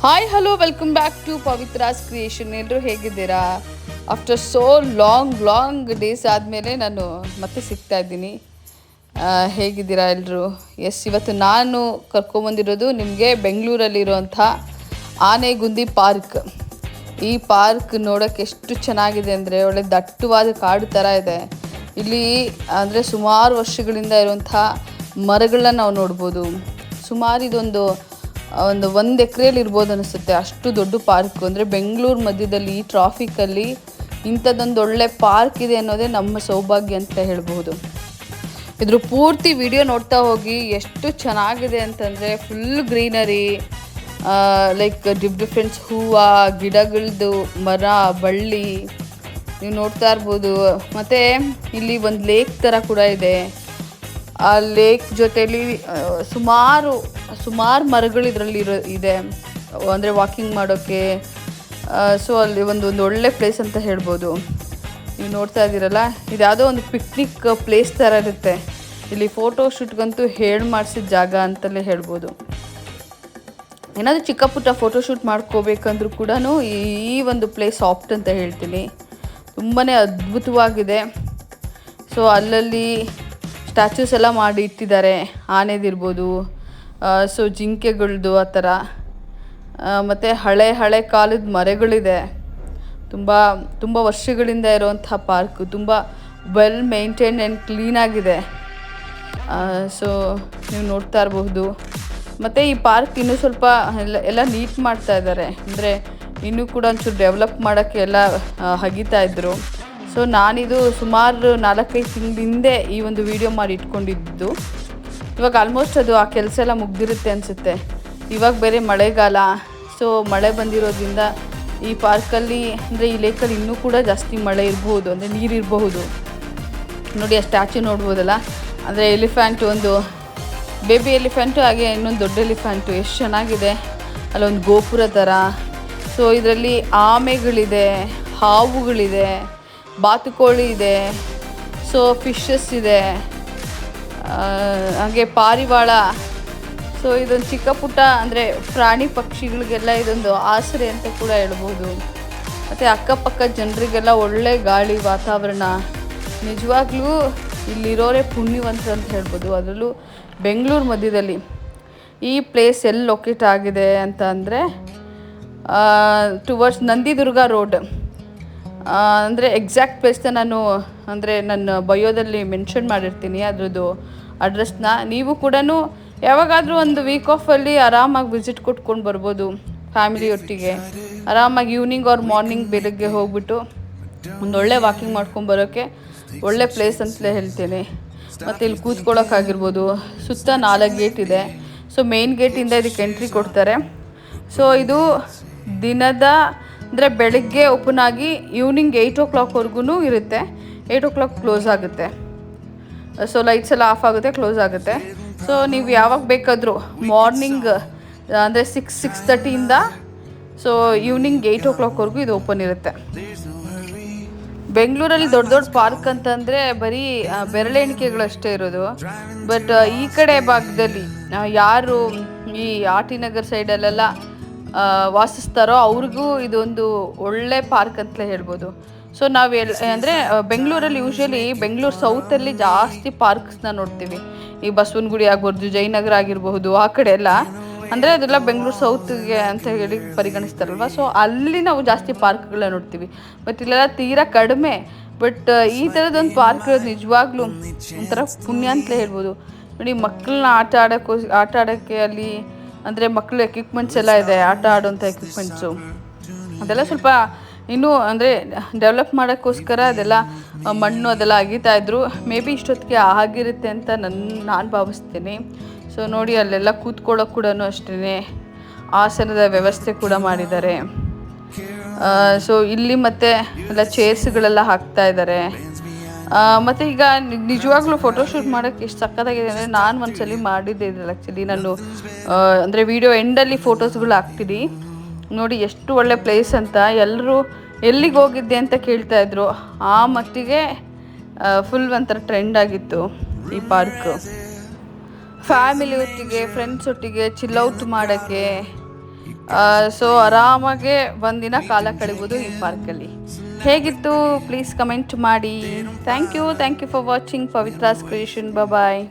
Hi hello welcome back to Pavitra's creation. ಎಲ್ಲರೂ ಹೇಗಿದ್ದೀರಾ? After so long days ಆದಮೇಲೆ ನಾನು ಮತ್ತೆ ಸಿಗ್ತಾ ಇದ್ದೀನಿ. ಹೇಗಿದ್ದೀರಾ ಎಲ್ಲರೂ? ಎಸ್, ಇವತ್ತು ನಾನು ಕರ್ಕೊಂಬಂದಿರೋದು ನಿಮಗೆ ಬೆಂಗಳೂರಲ್ಲಿರುವಂಥ ಆನೆಗುಂದಿ ಪಾರ್ಕ್. ಈ ಪಾರ್ಕ್ ನೋಡೋಕ್ಕೆ ಎಷ್ಟು ಚೆನ್ನಾಗಿದೆ ಅಂದರೆ ಒಳ್ಳೆ ದಟ್ಟವಾದ ಕಾಡು ಥರ ಇದೆ. ಇಲ್ಲಿ ಅಂದರೆ ಸುಮಾರು ವರ್ಷಗಳಿಂದ ಇರುವಂಥ ಮರಗಳನ್ನ ನಾವು ನೋಡ್ಬೋದು. ಸುಮಾರು ಇದೊಂದು ಒಂದು ಎಕರೆಯಲ್ಲಿ ಇರ್ಬೋದು ಅನಿಸುತ್ತೆ, ಅಷ್ಟು ದೊಡ್ಡ ಪಾರ್ಕ್. ಅಂದರೆ ಬೆಂಗಳೂರು ಮಧ್ಯದಲ್ಲಿ ಈ ಟ್ರಾಫಿಕಲ್ಲಿ ಇಂಥದ್ದೊಂದು ಒಳ್ಳೆ ಪಾರ್ಕ್ ಇದೆ ಅನ್ನೋದೇ ನಮ್ಮ ಸೌಭಾಗ್ಯ ಅಂತ ಹೇಳ್ಬೋದು. ಇದ್ರ ಪೂರ್ತಿ ವಿಡಿಯೋ ನೋಡ್ತಾ ಹೋಗಿ ಎಷ್ಟು ಚೆನ್ನಾಗಿದೆ ಅಂತಂದರೆ ಫುಲ್ ಗ್ರೀನರಿ, ಲೈಕ್ ಡಿಫ್ರೆಂಟ್ಸ್ ಹೂವು, ಗಿಡಗಳದ್ದು, ಮರ, ಬಳ್ಳಿ ನೀವು ನೋಡ್ತಾ ಇರ್ಬೋದು. ಮತ್ತು ಇಲ್ಲಿ ಒಂದು ಲೇಕ್ ಥರ ಕೂಡ ಇದೆ. ಆ ಲೇಕ್ ಜೊತೆಯಲ್ಲಿ ಸುಮಾರು ಮರಗಳು ಇದರಲ್ಲಿ ಇದೆ, ಅಂದರೆ ವಾಕಿಂಗ್ ಮಾಡೋಕ್ಕೆ. ಸೊ ಅಲ್ಲಿ ಒಂದು ಒಳ್ಳೆ ಪ್ಲೇಸ್ ಅಂತ ಹೇಳ್ಬೋದು. ನೀವು ನೋಡ್ತಾ ಇದ್ದೀರಲ್ಲ, ಇದು ಯಾವುದೋ ಒಂದು ಪಿಕ್ನಿಕ್ ಪ್ಲೇಸ್ ಥರ ಇರುತ್ತೆ. ಇಲ್ಲಿ ಫೋಟೋ ಶೂಟ್ಗಂತೂ ಮಾಡಿಸಿದ ಜಾಗ ಅಂತಲೇ ಹೇಳ್ಬೋದು. ಏನಾದರೂ ಚಿಕ್ಕ ಪುಟ್ಟ ಫೋಟೋಶೂಟ್ ಮಾಡ್ಕೋಬೇಕಂದ್ರೂ ಕೂಡ ಈ ಒಂದು ಪ್ಲೇಸ್ ಆಪ್ಟ್ ಅಂತ ಹೇಳ್ತೀನಿ. ತುಂಬಾ ಅದ್ಭುತವಾಗಿದೆ. ಸೊ ಅಲ್ಲಲ್ಲಿ ಸ್ಟ್ಯಾಚ್ಯೂಸ್ ಎಲ್ಲ ಮಾಡಿ ಇಟ್ಟಿದ್ದಾರೆ, ಆನೆದಿರ್ಬೋದು, ಸೊ ಜಿಂಕೆಗಳದ್ದು ಆ ಥರ. ಮತ್ತು ಹಳೆ ಕಾಲದ ಮರಗಳಿದೆ. ತುಂಬ ವರ್ಷಗಳಿಂದ ಇರುವಂಥ ಪಾರ್ಕು, ತುಂಬ ವೆಲ್ ಮೇಂಟೈನ್ ಆ್ಯಂಡ್ ಕ್ಲೀನಾಗಿದೆ. ಸೊ ನೀವು ನೋಡ್ತಾ ಇರಬಹುದು. ಮತ್ತು ಈ ಪಾರ್ಕ್ ಇನ್ನೂ ಸ್ವಲ್ಪ ಎಲ್ಲ ನೀಟ್ ಮಾಡ್ತಾ ಇದ್ದಾರೆ. ಅಂದರೆ ಇನ್ನೂ ಕೂಡ ಒಂಚೂರು ಡೆವಲಪ್ ಮಾಡೋಕ್ಕೆ ಎಲ್ಲ ಹಗಿತಾ ಇದ್ದರು. ಸೊ ನಾನಿದು ಸುಮಾರು 4-5 ತಿಂಗಳ ಹಿಂದೆ ಈ ಒಂದು ವಿಡಿಯೋ ಮಾಡಿ ಇಟ್ಕೊಂಡಿದ್ದು. ಇವಾಗ ಆಲ್ಮೋಸ್ಟ್ ಅದು ಆ ಕೆಲಸ ಎಲ್ಲ ಮುಗ್ದಿರುತ್ತೆ ಅನಿಸುತ್ತೆ. ಇವಾಗ ಬೇರೆ ಮಳೆಗಾಲ, ಸೊ ಮಳೆ ಬಂದಿರೋದ್ರಿಂದ ಈ ಪಾರ್ಕಲ್ಲಿ, ಅಂದರೆ ಈ ಲೇಕಲ್ಲಿ ಇನ್ನೂ ಕೂಡ ಜಾಸ್ತಿ ಮಳೆ ಇರಬಹುದು, ಅಂದರೆ ನೀರಿರಬಹುದು. ನೋಡಿ, ಆ ಸ್ಟ್ಯಾಚ್ಯೂ ನೋಡ್ಬೋದಲ್ಲ, ಅಂದರೆ ಎಲಿಫೆಂಟ್, ಒಂದು ಬೇಬಿ ಎಲಿಫೆಂಟು, ಹಾಗೆ ಇನ್ನೊಂದು ದೊಡ್ಡ ಎಲಿಫೆಂಟು. ಎಷ್ಟು ಚೆನ್ನಾಗಿದೆ. ಅಲ್ಲೊಂದು ಗೋಪುರ ಥರ. ಸೊ ಇದರಲ್ಲಿ ಆಮೆಗಳಿದೆ, ಹಾವುಗಳಿದೆ, ಬಾತುಕೋಳಿ ಇದೆ, ಸೊ ಫಿಶಸ್ ಇದೆ, ಹಾಗೆ ಪಾರಿವಾಳ. ಸೊ ಇದೊಂದು ಚಿಕ್ಕ ಪುಟ್ಟ ಅಂದರೆ ಪ್ರಾಣಿ ಪಕ್ಷಿಗಳಿಗೆಲ್ಲ ಇದೊಂದು ಆಸರೆ ಅಂತ ಕೂಡ ಹೇಳ್ಬೋದು. ಮತ್ತು ಅಕ್ಕಪಕ್ಕ ಜನರಿಗೆಲ್ಲ ಒಳ್ಳೆ ಗಾಳಿ, ವಾತಾವರಣ. ನಿಜವಾಗ್ಲೂ ಇಲ್ಲಿರೋರೇ ಪುಣ್ಯವಂತರು ಅಂತ ಹೇಳ್ಬೋದು. ಅದರಲ್ಲೂ ಬೆಂಗಳೂರು ಮಧ್ಯದಲ್ಲಿ ಈ ಪ್ಲೇಸ್ ಎಲ್ಲಿ ಲೊಕೇಟ್ ಆಗಿದೆ ಅಂತ ಅಂದರೆ ಟುವರ್ಡ್ಸ್ ನಂದಿದುರ್ಗ ರೋಡ್. ಅಂದರೆ ಎಕ್ಸಾಕ್ಟ್ ಪ್ಲೇಸ್ನ ನಾನು ಅಂದರೆ ನನ್ನ ಬಯೋದಲ್ಲಿ ಮೆನ್ಷನ್ ಮಾಡಿರ್ತೀನಿ ಅದರದ್ದು ಅಡ್ರೆಸ್ನ. ನೀವು ಕೂಡ ಯಾವಾಗಾದರೂ ಒಂದು ವೀಕ್ ಆಫಲ್ಲಿ ಆರಾಮಾಗಿ ವಿಸಿಟ್ ಕೊಟ್ಕೊಂಡು ಬರ್ಬೋದು ಫ್ಯಾಮಿಲಿಯೊಟ್ಟಿಗೆ. ಆರಾಮಾಗಿ ಈವ್ನಿಂಗ್ ಆರ್ ಮಾರ್ನಿಂಗ್ ಬೆಳಗ್ಗೆ ಹೋಗ್ಬಿಟ್ಟು ಒಂದೊಳ್ಳೆ ವಾಕಿಂಗ್ ಮಾಡ್ಕೊಂಡು ಬರೋಕ್ಕೆ ಒಳ್ಳೆ ಪ್ಲೇಸ್ ಅಂತಲೇ ಹೇಳ್ತೀನಿ. ಮತ್ತು ಇಲ್ಲಿ ಕೂತ್ಕೊಳ್ಳೋಕ್ಕಾಗಿರ್ಬೋದು. ಸುತ್ತ 4 ಗೇಟ್ ಇದೆ. ಸೊ ಮೇನ್ ಗೇಟಿಂದ ಇದಕ್ಕೆ ಎಂಟ್ರಿ ಕೊಡ್ತಾರೆ. ಸೊ ಇದು ದಿನದ ಅಂದರೆ ಬೆಳಗ್ಗೆ ಓಪನ್ ಆಗಿ ಈವ್ನಿಂಗ್ 8 o'clockವರೆಗೂ ಇರುತ್ತೆ. 8 o'clock ಕ್ಲೋಸ್ ಆಗುತ್ತೆ. ಸೊ ಲೈಟ್ಸ್ ಎಲ್ಲ ಆಫ್ ಆಗುತ್ತೆ, ಕ್ಲೋಸ್ ಆಗುತ್ತೆ. ಸೊ ನೀವು ಯಾವಾಗ ಬೇಕಾದರೂ ಮಾರ್ನಿಂಗ್ ಅಂದರೆ 6-6:30ಇಂದ ಸೊ ಈವ್ನಿಂಗ್ 8 o'clockವರೆಗೂ ಇದು ಓಪನ್ ಇರುತ್ತೆ. ಬೆಂಗಳೂರಲ್ಲಿ ದೊಡ್ಡ ಪಾರ್ಕ್ ಅಂತಂದರೆ ಬರೀ ಬೆರಳೆಣಿಕೆಗಳಷ್ಟೇ ಇರೋದು. ಬಟ್ ಈ ಕಡೆ ಭಾಗದಲ್ಲಿ ಯಾರು ಈ ಆರ್ ಟಿ ನಗರ್ ಸೈಡಲ್ಲೆಲ್ಲ ವಾಸಿಸ್ತಾರೋ ಅವ್ರಿಗೂ ಇದೊಂದು ಒಳ್ಳೆ ಪಾರ್ಕ್ ಅಂತಲೇ ಹೇಳ್ಬೋದು. ಸೊ ಅಂದರೆ ಬೆಂಗಳೂರಲ್ಲಿ ಯೂಶ್ವಲಿ ಬೆಂಗಳೂರು ಸೌತಲ್ಲಿ ಜಾಸ್ತಿ ಪಾರ್ಕ್ಸ್ನ ನೋಡ್ತೀವಿ. ಈ ಬಸವನಗುಡಿ ಆಗ್ಬೋದು, ಜಯನಗರ ಆಗಿರಬಹುದು, ಆ ಕಡೆ ಎಲ್ಲ. ಅಂದರೆ ಅದೆಲ್ಲ ಬೆಂಗಳೂರು ಸೌತ್ಗೆ ಅಂತ ಹೇಳಿ ಪರಿಗಣಿಸ್ತಾರಲ್ವ. ಸೊ ಅಲ್ಲಿ ನಾವು ಜಾಸ್ತಿ ಪಾರ್ಕ್ಗಳನ್ನ ನೋಡ್ತೀವಿ. ಬಟ್ ಇಲ್ಲೆಲ್ಲ ತೀರಾ ಕಡಿಮೆ. ಬಟ್ ಈ ಥರದೊಂದು ಪಾರ್ಕ್ ಇರೋದು ನಿಜವಾಗ್ಲೂ ಒಂಥರ ಪುಣ್ಯ ಅಂತಲೇ ಹೇಳ್ಬೋದು. ನೋಡಿ, ಮಕ್ಕಳನ್ನ ಆಟ ಆಡೋಕ್ಕೆ ಅಲ್ಲಿ ಅಂದರೆ ಮಕ್ಕಳು ಎಕ್ವಿಪ್ಮೆಂಟ್ಸ್ ಎಲ್ಲ ಇದೆ, ಆಟ ಆಡೋಂಥ ಎಕ್ವಿಪ್ಮೆಂಟ್ಸು. ಅದೆಲ್ಲ ಸ್ವಲ್ಪ ಇನ್ನೂ ಅಂದರೆ ಡೆವಲಪ್ ಮಾಡೋಕ್ಕೋಸ್ಕರ ಅದೆಲ್ಲ ಮಣ್ಣು ಅದೆಲ್ಲ ಅಗೀತಾಯಿದ್ರು. ಮೇ ಬಿ ಇಷ್ಟೊತ್ತಿಗೆ ಆಗಿರುತ್ತೆ ಅಂತ ನಾನು ಭಾವಿಸ್ತೀನಿ. ಸೊ ನೋಡಿ, ಅಲ್ಲೆಲ್ಲ ಕೂತ್ಕೊಳ್ಳೋಕೆ ಕೂಡ ಅಷ್ಟೇ ಆಸನದ ವ್ಯವಸ್ಥೆ ಕೂಡ ಮಾಡಿದ್ದಾರೆ. ಸೊ ಇಲ್ಲಿ ಮತ್ತೆ ಎಲ್ಲ ಚೇರ್ಸ್ಗಳೆಲ್ಲ ಹಾಕ್ತಾ ಇದ್ದಾರೆ. ಮತ್ತು ಈಗ ನಿಜವಾಗ್ಲೂ ಫೋಟೋಶೂಟ್ ಮಾಡೋಕ್ಕೆ ಎಷ್ಟು ಸಕ್ಕತ್ತಾಗಿದೆ ಅಂದರೆ, ನಾನು ಒಂದ್ಸಲಿ ಮಾಡಿದ್ದೆ ಇದ್ರಲ್ಲಿ. ಆ್ಯಕ್ಚುಲಿ ನಾನು ಅಂದರೆ ವಿಡಿಯೋ ಎಂಡಲ್ಲಿ ಫೋಟೋಸ್ಗಳು ಹಾಕ್ತೀನಿ. ನೋಡಿ ಎಷ್ಟು ಒಳ್ಳೆ ಪ್ಲೇಸ್ ಅಂತ. ಎಲ್ಲರೂ ಎಲ್ಲಿಗೆ ಹೋಗಿದ್ದೆ ಅಂತ ಕೇಳ್ತಾಯಿದ್ರು. ಆ ಮಟ್ಟಿಗೆ ಫುಲ್ ಒಂಥರ ಟ್ರೆಂಡ್ ಆಗಿತ್ತು ಈ ಪಾರ್ಕು. ಫ್ಯಾಮಿಲಿ ಒಟ್ಟಿಗೆ, ಫ್ರೆಂಡ್ಸ್ ಒಟ್ಟಿಗೆ ಚಿಲ್ ಔಟ್ ಮಾಡೋಕ್ಕೆ ಸೊ ಆರಾಮಾಗೆ ಒಂದಿನ ಕಾಲ ಕಳಿಬೋದು ಈ ಪಾರ್ಕಲ್ಲಿ. ಹೇಗಿತ್ತು ಪ್ಲೀಸ್ ಕಮೆಂಟ್ ಮಾಡಿ. Thank you for watching Pavitra's creation. Bye.